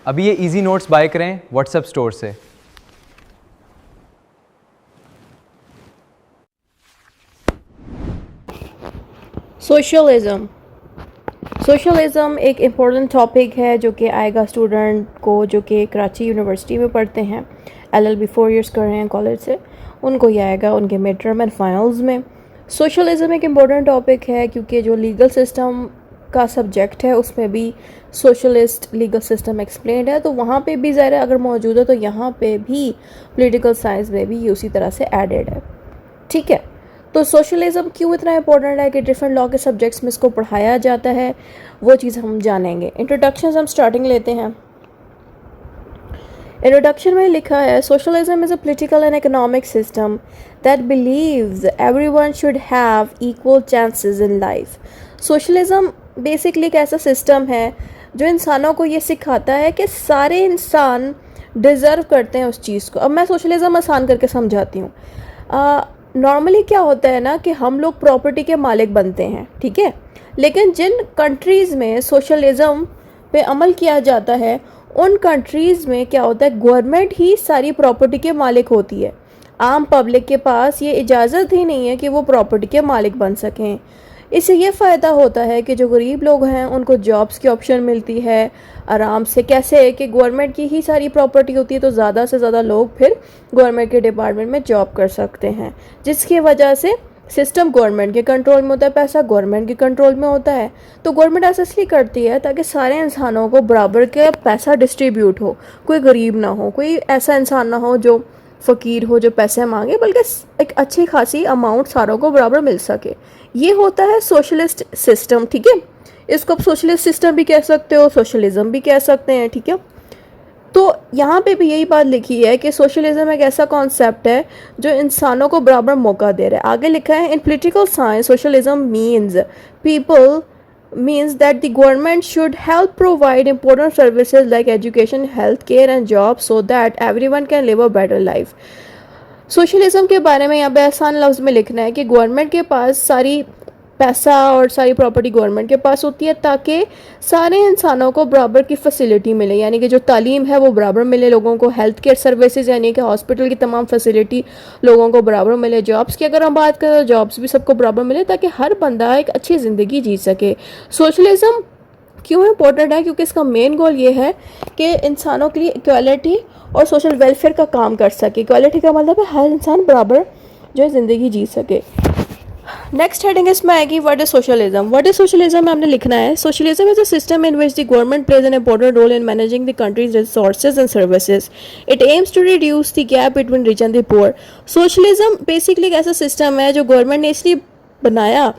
अभी ये easy notes bye करें व्हाट्सएप स्टोर से। सोशलिज़म एक इम्पोर्टेंट टॉपिक है जो कि आएगा स्टूडेंट को जो कि कराची यूनिवर्सिटी में पढ़ते हैं, LLB 4 इयर्स कर रहे हैं कॉलेज से, उनको ये आएगा उनके मिड टर्म एंड फाइनल्स में। सोशलिज़म एक इम्पोर्टेंट टॉपिक है क्योंकि जो लीगल सिस्टम का सब्जेक्ट है उसमें भी सोशलिस्ट लीगल सिस्टम एक्सप्लेन्ड है, तो वहाँ पे भी ज़रा अगर मौजूद है तो यहाँ पे भी पॉलिटिकल साइंस में भी उसी तरह से एडेड है। ठीक है, तो सोशलिज़म क्यों इतना इंपॉर्टेंट है कि डिफरेंट लॉ के सब्जेक्ट्स में इसको पढ़ाया जाता है, वो चीज़ हम जानेंगे। इंट्रोडक्शन हम स्टार्टिंग लेते हैं। इंट्रोडक्शन में लिखा है socialism is a political and economic system that believes everyone should have equal chances in life. Socialism basically एक ऐसा सिस्टम है जो इंसानों को ये सिखाता है कि सारे इंसान डिज़र्व करते हैं उस चीज़ को। अब मैं सोशलिज़म आसान करके समझाती हूँ। नॉर्मली क्या होता है ना कि हम लोग प्रॉपर्टी के मालिक बनते हैं, ठीक है, लेकिन जिन कंट्रीज़ में सोशलिज़म पे अमल किया जाता है उन कंट्रीज़ में क्या होता है, गवर्नमेंट ही सारी प्रॉपर्टी के मालिक होती है। आम पब्लिक के पास ये इजाज़त ही नहीं है कि वो प्रॉपर्टी के मालिक बन सकें। इससे ये फ़ायदा होता है कि जो गरीब लोग हैं उनको जॉब्स की ऑप्शन मिलती है आराम से। कैसे है कि गवर्नमेंट की ही सारी प्रॉपर्टी होती है तो ज़्यादा से ज़्यादा लोग फिर गवर्नमेंट के डिपार्टमेंट में जॉब कर सकते हैं, जिसकी वजह से सिस्टम गवर्नमेंट के कंट्रोल में होता है, पैसा गवर्नमेंट के कंट्रोल में होता है। तो गवर्नमेंट ऐसा इसलिए करती है ताकि सारे इंसानों को बराबर के पैसा डिस्ट्रीब्यूट हो, कोई गरीब ना हो, कोई ऐसा इंसान ना हो जो फ़कीर हो जो पैसे मांगे, बल्कि एक अच्छी खासी अमाउंट सारों को बराबर मिल सके। ये होता है सोशलिस्ट सिस्टम। ठीक है, इसको आप सोशलिस्ट सिस्टम भी कह सकते हो, सोशलिज्म भी कह सकते हैं। ठीक है, तो यहाँ पे भी यही बात लिखी है कि सोशलिज्म एक ऐसा कॉन्सेप्ट है जो इंसानों को बराबर मौका दे रहा है। आगे लिखा है इन political science socialism means that the government should help provide important services like education, health care and jobs so that everyone can live a better life। Socialism के बारे में यहाँ पे आसान लफ्ज़ में लिखना है कि गवर्नमेंट के पास सारी पैसा और सारी प्रॉपर्टी गवर्नमेंट के पास होती है ताकि सारे इंसानों को बराबर की फैसिलिटी मिले, यानी कि जो तालीम है वो बराबर मिले लोगों को, हेल्थ केयर सर्विसेज यानी कि हॉस्पिटल की तमाम फैसिलिटी लोगों को बराबर मिले, जॉब्स की अगर हम बात करें तो जॉब्स भी सबको बराबर मिले ताकि हर बंदा एक अच्छी ज़िंदगी जी सके। सोशलिज्म क्यों इम्पोर्टेंट है? क्योंकि इसका मेन गोल ये है कि इंसानों के लिए इक्वालिटी और सोशल वेलफेयर का काम कर सके। इक्वालिटी का मतलब है हर इंसान बराबर जो है ज़िंदगी जी सके। नेक्स्ट हेडिंग इसमें आएगी what is socialism. What is socialism हमने लिखना है socialism is a system in which the government plays an important role in managing the country's resources and services. It aims to reduce the gap between rich and the poor. Socialism basically एक ऐसा system है जो government ने इसलिए बनाया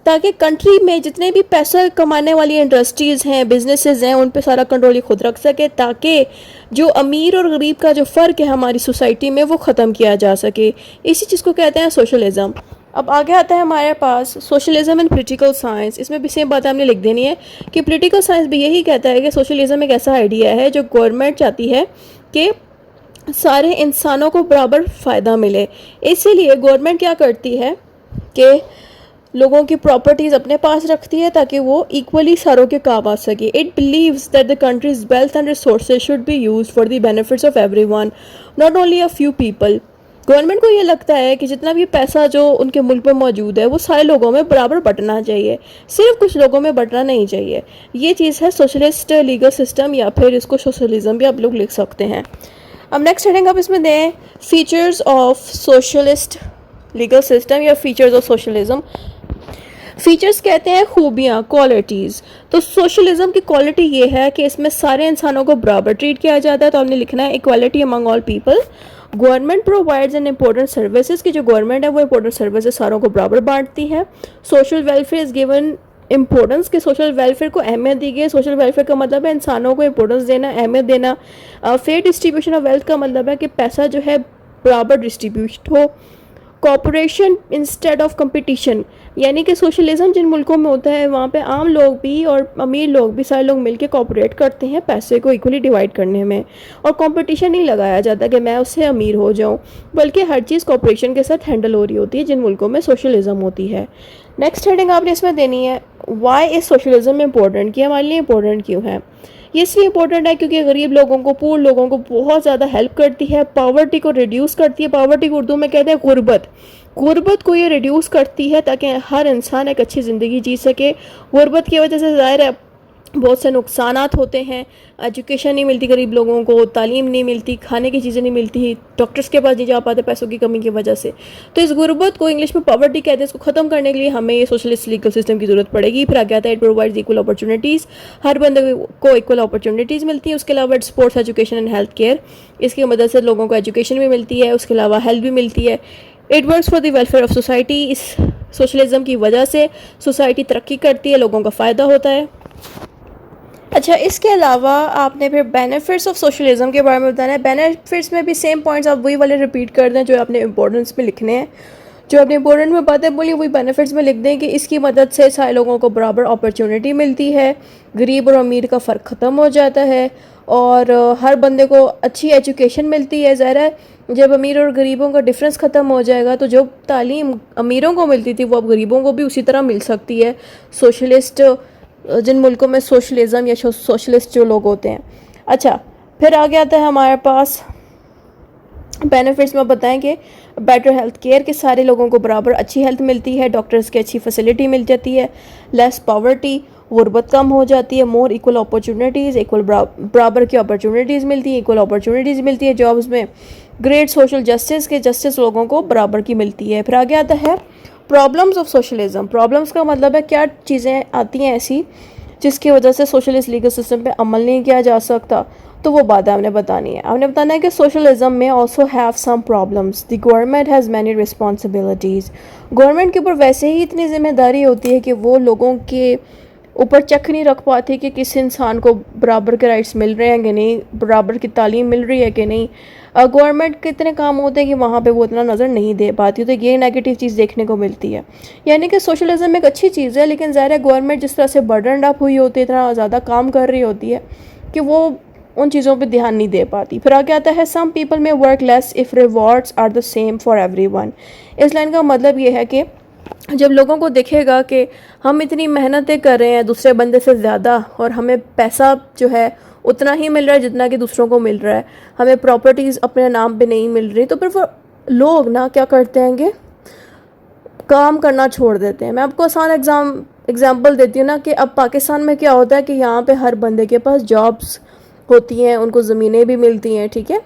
ताकि country में जितने भी पैसा कमाने वाली इंडस्ट्रीज़ हैं, बिजनेसेस हैं, उन पे सारा कंट्रोल ये खुद रख सके ताकि जो अमीर और गरीब का जो फ़र्क है हमारी सोसाइटी में वो ख़त्म किया जा सके। इसी चीज़ को कहते हैं सोशलिज्म। अब आगे आता है हमारे पास सोशलिज्म एंड पॉलिटिकल साइंस। इसमें भी सेम बात हमने लिख देनी है कि पॉलिटिकल साइंस भी यही कहता है कि सोशलिज्म एक ऐसा आइडिया है जो गवर्नमेंट चाहती है कि सारे इंसानों को बराबर फ़ायदा मिले। इसीलिए गवर्नमेंट क्या करती है कि लोगों की प्रॉपर्टीज़ अपने पास रखती है ताकि वो इक्वली सारों के काम आ सके। It believes that the countries wealth and resources should be used for the benefits of everyone, not only a few people. Government को ये लगता है कि जितना भी पैसा जो उनके मुल्क में मौजूद है वो सारे लोगों में बराबर बंटना चाहिए, सिर्फ कुछ लोगों में बंटना नहीं चाहिए। ये चीज़ है सोशलिस्ट लीगल सिस्टम, या फिर इसको सोशलिज्म भी आप लोग लिख सकते हैं। अब नेक्स्ट हेडिंग आप इसमें दें features of socialist legal system या फीचर्स ऑफ सोशलिज्म। फीचर्स कहते हैं खूबियाँ, क्वालिटीज़। तो सोशलिज्म की क्वालिटी ये है कि इसमें सारे इंसानों को बराबर ट्रीट किया जाता है। तो हमने लिखना है equality among all people. Government provides an important services की जो गवर्नमेंट है वो इंपॉर्टेंट सर्विसेज सारों को बराबर बांटती है। Social welfare is given importance के सोशल वेलफेयर को अहमियत दी गई है। सोशल वेलफेयर का मतलब है इंसानों को इंपॉर्टेंस देना, अहमियत देना। फेयर डिस्ट्रीब्यूशन ऑफ वेल्थ का मतलब है कि पैसा जो है बराबर डिस्ट्रीब्यूट हो। कॉपरेशन इंस्टेड ऑफ कंपटीशन, यानी कि सोशलिज्म जिन मुल्कों में होता है वहाँ पे आम लोग भी और अमीर लोग भी सारे लोग मिलके कॉपरेट करते हैं पैसे को इक्वली डिवाइड करने में, और कंपटीशन नहीं लगाया जाता कि मैं उससे अमीर हो जाऊँ, बल्कि हर चीज़ कॉपरेशन के साथ हैंडल हो रही होती है जिन मुल्कों में सोशलिज्म होती है। नेक्स्ट हेडिंग आपने इसमें देनी है वाई इज़ सोशलिज्म इम्पोर्टेंट, कि हमारे लिए इम्पोर्टेंट क्यों है। ये इसलिए इंपॉर्टेंट है क्योंकि गरीब लोगों को, पुअर लोगों को बहुत ज़्यादा हेल्प करती है, पावर्टी को रिड्यूस करती है। पावर्टी को उर्दू में कहते हैं गुर्बत। गुर्बत को ये रिड्यूस करती है ताकि हर इंसान एक अच्छी ज़िंदगी जी सके। गुर्बत की वजह से ज़ाहिर है बहुत से नुकसानात होते हैं। एजुकेशन नहीं मिलती गरीब लोगों को, तालीम नहीं मिलती, खाने की चीज़ें नहीं मिलती, डॉक्टर्स के पास नहीं जा पाते पैसों की कमी की वजह से। तो इस गुर्बत को इंग्लिश में पॉवर्टी कहते हैं। इसको ख़त्म करने के लिए हमें ये सोशलिस्ट लीगल सिस्टम की ज़रूरत पड़ेगी। फिर आगे आता है इट प्रोवाइड्स इक्वल अपॉर्चुनिटीज़। हर बंदे को इक्वल अपॉर्चुनिटीज़ मिलती हैं। उसके अलावा sports, education and health care, इसकी मदद से लोगों को एजुकेशन भी मिलती है, उसके अलावा हेल्थ भी मिलती है। It works for the welfare of society. इस सोशलिज्म की वजह से सोसाइटी तरक्की करती है, लोगों का फ़ायदा होता है। अच्छा, इसके अलावा आपने फिर बेनिफिट्स ऑफ सोशलिज्म के बारे में बताना है। बेनिफिट्स में भी सेम पॉइंट्स आप वही वाले रिपीट कर दें जो आपने इंपॉर्टेंस में लिखने हैं। जो आपने इंपॉर्टेंट में बातें बोली वही बेनिफिट्स में लिख दें कि इसकी मदद से सारे लोगों को बराबर अपॉर्चुनिटी मिलती है, गरीब और अमीर का फ़र्क ख़त्म हो जाता है और हर बंदे को अच्छी एजुकेशन मिलती है। ज़ाहिर है जब अमीर और गरीबों का डिफरेंस ख़त्म हो जाएगा तो जो तालीम अमीरों को मिलती थी वो अब गरीबों को भी उसी तरह मिल सकती है। सोशलिस्ट, जिन मुल्कों में सोशलिज्म या सोशलिस्ट जो लोग होते हैं। अच्छा, फिर आगे आता है हमारे पास बेनिफिट्स में बताएंगे बेटर हेल्थ केयर के सारे लोगों को बराबर अच्छी हेल्थ मिलती है, डॉक्टर्स की अच्छी फैसिलिटी मिल जाती है, लेस पॉवर्टी, गुर्बत कम हो जाती है, मोर इक्वल अपॉर्चुनिटीज़, इक्वल बराबर की अपॉर्चुनिटीज़ मिलती है, इक्वल अपॉर्चुनिटीज़ मिलती है जॉब्स में, ग्रेट सोशल जस्टिस के जस्टिस लोगों को बराबर की मिलती है। फिर आगे आता है प्रॉब्लम्स ऑफ सोशलिज्म। प्रॉब्लम्स का मतलब है क्या चीज़ें आती हैं ऐसी जिसकी वजह से सोशलिस्ट लीगल सिस्टम पे अमल नहीं किया जा सकता, तो वो बात हमने बतानी है। हमने बताना है कि सोशलिज्म में also have some problems. The government has many responsibilities. Government के ऊपर वैसे ही इतनी जिम्मेदारी होती है कि वो लोगों के ऊपर चेक नहीं रख पाती कि किस इंसान को बराबर के राइट्स मिल रहे हैं कि नहीं, बराबर की तालीम मिल रही है कि नहीं। गवर्नमेंट के इतने काम होते हैं कि वहाँ पे वो इतना नज़र नहीं दे पाती, तो ये नेगेटिव चीज़ देखने को मिलती है। यानी कि सोशलिज्म एक अच्छी चीज़ है, लेकिन ज़ाहिर है गवर्नमेंट जिस तरह से बर्डन अप हुई होती है, इतना ज़्यादा काम कर रही होती है कि वो उन चीज़ों पे ध्यान नहीं दे पाती। फिर आगे आता है some people may work less if rewards are the same for everyone. इस लाइन का मतलब ये है कि जब लोगों को दिखेगा कि हम इतनी मेहनतें कर रहे हैं दूसरे बंदे से ज़्यादा और हमें पैसा जो है उतना ही मिल रहा है जितना कि दूसरों को मिल रहा है, हमें प्रॉपर्टीज़ अपने नाम पे नहीं मिल रही, तो फिर वो लोग ना क्या करते हैं कि काम करना छोड़ देते हैं। मैं आपको आसान एग्जांपल देती हूँ ना कि अब पाकिस्तान में क्या होता है कि यहाँ पे हर बंदे के पास जॉब्स होती हैं, उनको ज़मीनें भी मिलती हैं, ठीक है।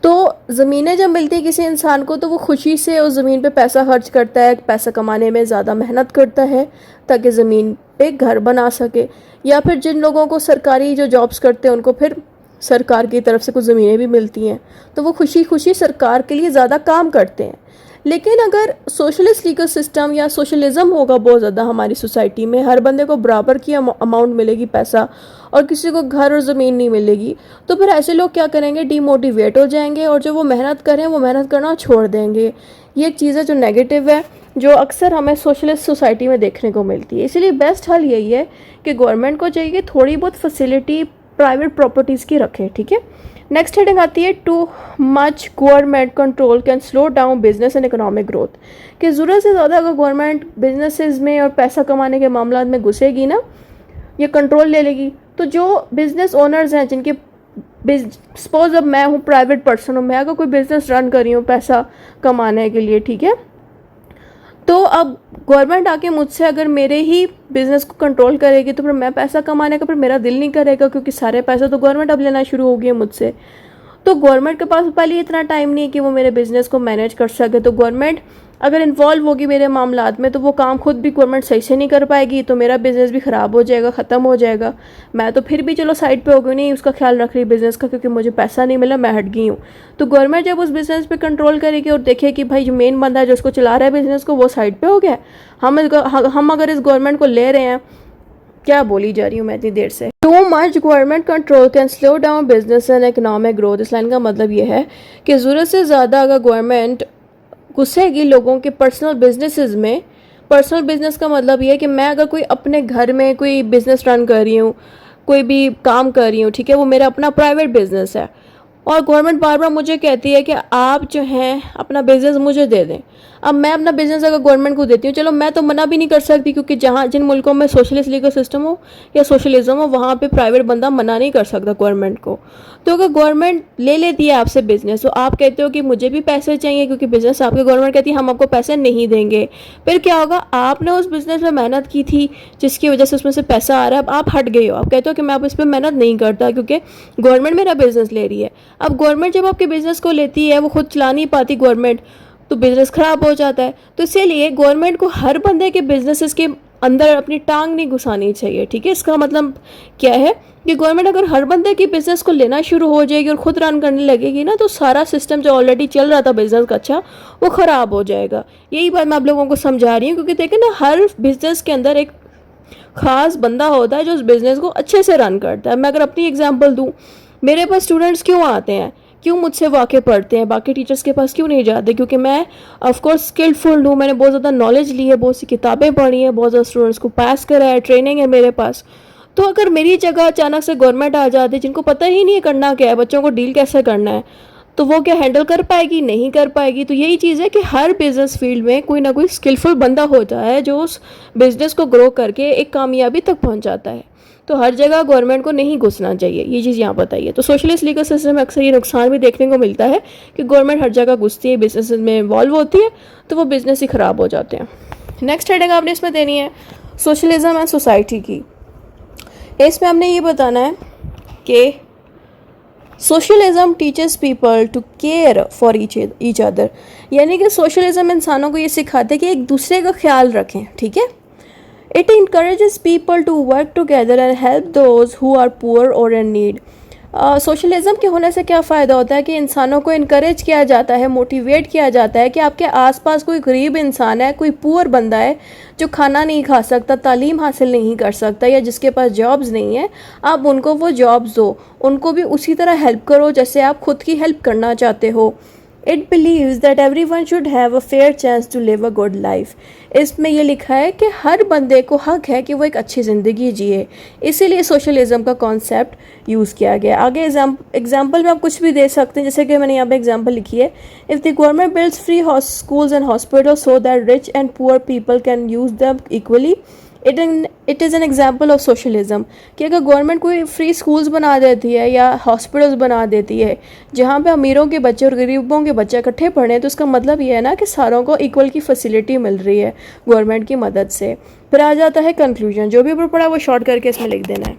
तो ज़मीनें जब मिलती है किसी इंसान को तो वो खुशी से उस ज़मीन पे पैसा खर्च करता है, पैसा कमाने में ज़्यादा मेहनत करता है ताकि ज़मीन पे घर बना सके। या फिर जिन लोगों को सरकारी जो जॉब्स करते हैं उनको फिर सरकार की तरफ से कुछ ज़मीनें भी मिलती हैं, तो वो खुशी खुशी सरकार के लिए ज़्यादा काम करते हैं। लेकिन अगर सोशलिस्ट लीगल सिस्टम या सोशलिज्म होगा बहुत ज़्यादा हमारी सोसाइटी में, हर बंदे को बराबर की अमाउंट मिलेगी पैसा और किसी को घर और ज़मीन नहीं मिलेगी, तो फिर ऐसे लोग क्या करेंगे, डीमोटिवेट हो जाएंगे और जो वो मेहनत करें वो मेहनत करना छोड़ देंगे। ये एक चीज़ है जो नेगेटिव है, जो अक्सर हमें सोशलिस्ट सोसाइटी में देखने को मिलती है। इसीलिए बेस्ट हल यही है कि गवर्नमेंट को चाहिए थोड़ी बहुत फैसिलिटी प्राइवेट प्रॉपर्टीज़ की रखे, ठीक है। नेक्स्ट हेडिंग आती है too much government control can slow down business and economic growth. कि ज़रूरत से ज़्यादा अगर गवर्नमेंट बिजनेसेस में और पैसा कमाने के मामला में घुसेगी ना, ये कंट्रोल ले लेगी, तो जो बिज़नेस ओनर्स हैं जिनके सपोज अब मैं हूँ प्राइवेट पर्सन हूँ, मैं अगर कोई बिज़नेस रन कर रही हूँ पैसा कमाने के लिए, ठीक है, तो अब गवर्नमेंट आके मुझसे अगर मेरे ही बिज़नेस को कंट्रोल करेगी तो फिर मैं पैसा कमाने का फिर मेरा दिल नहीं करेगा, क्योंकि सारे पैसा तो गवर्नमेंट अब लेना शुरू हो गई है मुझसे। तो गवर्नमेंट के पास पहले इतना टाइम नहीं है कि वो मेरे बिज़नेस को मैनेज कर सके, तो गवर्नमेंट अगर इन्वॉल्व होगी मेरे मामलात में तो वो काम खुद भी गवर्नमेंट सही से नहीं कर पाएगी, तो मेरा बिज़नेस भी ख़राब हो जाएगा, ख़त्म हो जाएगा। मैं तो फिर भी चलो साइड पे हो गई, नहीं उसका ख्याल रख रही बिज़नेस का, क्योंकि मुझे पैसा नहीं मिला, मैं हट गई हूँ। तो गवर्नमेंट जब उस बिज़नेस पे कंट्रोल करेगी और देखे कि भाई जो मेन बंदा है जो उसको चला रहा है बिज़नेस को वो साइड पे हो गया, हम अगर इस गवर्नमेंट को ले रहे हैं, क्या बोली जा रही हूँ मैं इतनी देर से, too much government control can slow down business and economic growth. इस लाइन का मतलब ये है कि ज़रूरत से ज़्यादा अगर गवर्नमेंट घुसेगी लोगों के पर्सनल बिजनेसेस में, पर्सनल बिजनेस का मतलब ये है कि मैं अगर कोई अपने घर में कोई बिज़नेस रन कर रही हूँ, कोई भी काम कर रही हूँ, ठीक है, वो मेरा अपना प्राइवेट बिजनेस है और गवर्नमेंट बार बार मुझे कहती है कि आप जो हैं अपना बिज़नेस मुझे दे दें, अब मैं अपना बिजनेस अगर गवर्नमेंट को देती हूँ, चलो मैं तो मना भी नहीं कर सकती, क्योंकि जहाँ जिन मुल्कों में सोशलिस्ट लीगल सिस्टम हो या सोशलिज्म हो वहाँ पे प्राइवेट बंदा मना नहीं कर सकता गवर्नमेंट को। तो अगर गवर्नमेंट ले लेती है आपसे बिजनेस, तो आप कहते हो कि मुझे भी पैसे चाहिए क्योंकि बिजनेस आपके, गवर्नमेंट कहती है हम आपको पैसे नहीं देंगे। फिर क्या होगा, आपने उस बिजनेस में मेहनत की थी जिसकी वजह से उसमें से पैसा आ रहा है, अब आप हट गए हो, आप कहते हो कि मैं अब इस पर मेहनत नहीं करता क्योंकि गवर्नमेंट मेरा बिजनेस ले रही है। अब गवर्नमेंट जब आपके बिजनेस को लेती है, वो खुद चला नहीं पाती गवर्नमेंट, तो बिजनेस खराब हो जाता है। तो इसीलिए गवर्नमेंट को हर बंदे के बिजनेसेस के अंदर अपनी टांग नहीं घुसानी चाहिए, ठीक है। इसका मतलब क्या है कि गवर्नमेंट अगर हर बंदे की बिजनेस को लेना शुरू हो जाएगी और खुद रन करने लगेगी ना, तो सारा सिस्टम जो ऑलरेडी चल रहा था बिजनेस का अच्छा, वो ख़राब हो जाएगा। यही बात मैं आप लोगों को समझा रही हूँ, क्योंकि देखें ना, हर बिजनेस के अंदर एक ख़ास बंदा होता है जो उस बिज़नेस को अच्छे से रन करता है। मैं अगर अपनी एग्जांपल दूं, मेरे पास स्टूडेंट्स क्यों आते हैं, क्यों मुझसे वाक़े पढ़ते हैं, बाकी टीचर्स के पास क्यों नहीं जाते? क्योंकि मैं ऑफ कोर्स स्किलफुल हूँ, मैंने बहुत ज़्यादा नॉलेज ली है, बहुत सी किताबें पढ़ी हैं, बहुत ज़्यादा स्टूडेंट्स को पास करा है, ट्रेनिंग है मेरे पास। तो अगर मेरी जगह अचानक से गवर्नमेंट आ जाती, जिनको पता ही नहीं है करना क्या है, बच्चों को डील कैसे करना है, तो वो क्या हैंडल कर पाएगी? नहीं कर पाएगी। तो यही चीज़ है कि हर बिजनेस फील्ड में कोई ना कोई स्किलफुल बंदा होता है जो उस बिज़नेस को ग्रो करके एक कामयाबी तक पहुंच जाता है। तो हर जगह गवर्नमेंट को नहीं घुसना चाहिए, ये चीज़ यहाँ बताइए। तो सोशलिस्ट लीगल सिस्टम में अक्सर ये नुकसान भी देखने को मिलता है कि गवर्नमेंट हर जगह घुसती है, बिजनेस में इन्वॉल्व होती है, तो वो बिज़नेस ही ख़राब हो जाते हैं। नेक्स्ट हेडिंग आपने इसमें देनी है सोशलिज्म एंड सोसाइटी की। इसमें हमने ये बताना है कि socialism teaches people to care for each other, यानी कि सोशलिज्म इंसानों को ये सिखाते हैं कि एक दूसरे का ख्याल रखें, ठीक है। It encourages people to work together and help those who are poor or in need. Socialism के होने से क्या फ़ायदा होता है कि इंसानों को इनकरेज किया जाता है, मोटिवेट किया जाता है कि आपके आसपास कोई गरीब इंसान है, कोई पुअर बंदा है जो खाना नहीं खा सकता, तालीम हासिल नहीं कर सकता, या जिसके पास जॉब्स नहीं है, आप उनको वो जॉब्स दो, उनको भी उसी तरह हेल्प करो जैसे आप खुद की हेल्प करना चाहते हो। It believes that everyone should have a fair chance to live a good life. इसमें यह लिखा है कि हर बंदे को हक है कि वो एक अच्छी ज़िंदगी जिए, इसीलिए सोशलिज्म का कॉन्सेप्ट यूज़ किया गया। आगे एग्जाम्पल में आप कुछ भी दे सकते हैं, जैसे कि मैंने यहाँ पे एग्जाम्पल लिखी है, if the government builds free schools and hospital so that rich and poor people can use them equally, it is an example of socialism. कि अगर गवर्नमेंट कोई फ्री स्कूल्स बना देती है या हॉस्पिटल्स बना देती है जहाँ पे अमीरों के बच्चे और गरीबों के बच्चे इकट्ठे पढ़े हैं, तो इसका मतलब ये है ना कि सारों को इक्वल की फैसिलिटी मिल रही है गवर्नमेंट की मदद से। फिर आ जाता है कंक्लूजन, जो भी ऊपर पढ़ा वो शॉर्ट करके इसमें लिख देना है।